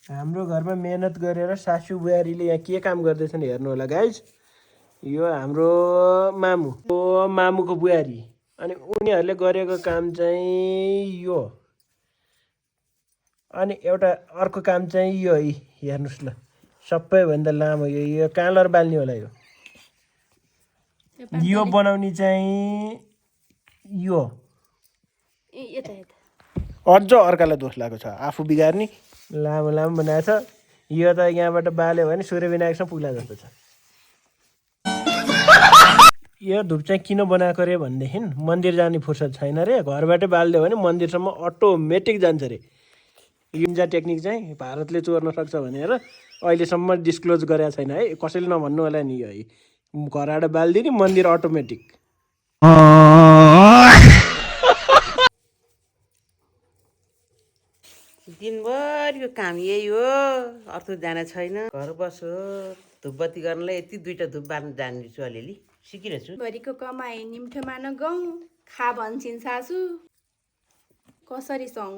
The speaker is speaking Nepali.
हाम्रो घरमा मेहनत गरेर सासू बुहारीले यहाँ के काम गर्दैछन् हेर्नु होला गाइज। यो हाम्रो मामु हो, मामुको बुहारी। अनि उनीहरूले गरेको काम चाहिँ यो, अनि एउटा अर्को काम चाहिँ यो हेर्नुहोस् ल, सबैभन्दा लामो यो कालर बाल्ने होला। यो बनाउने चाहिँ यो अझ अर्कालाई दोष लागेको छ, आफू बिगार्ने। लामो लामो बनाएको छ। यो त यहाँबाट बाल्यो भने सूर्य विनायकसँग पुग्ला जस्तो छ। यो धुप चाहिँ किन बनाएको रे भनेदेखि मन्दिर जाने फुर्सद छैन रे, घरबाटै बालिदियो भने मन्दिरसम्म अटोमेटिक जान्छ रे। युन्जा टेक्निक चाहिँ भारतले चोर्न सक्छ भनेर अहिलेसम्म डिस्क्लोज गरेको छैन है, कसैले नभन्नु होला नि। यो है घरबाट बालिदिने मन्दिर अटोमेटिक। दिनभरिको काम यही हो, अर्थ जान छैन। घर बसो धुपबत्ती गर्नलाई यति दुईटा धुप बाल्न जान्छु, अलिअलि सिकिरहेको छु। भरिको कमाई निम्ठो मान गहुँ, खा भन्छन् सासु, कसरी सौँ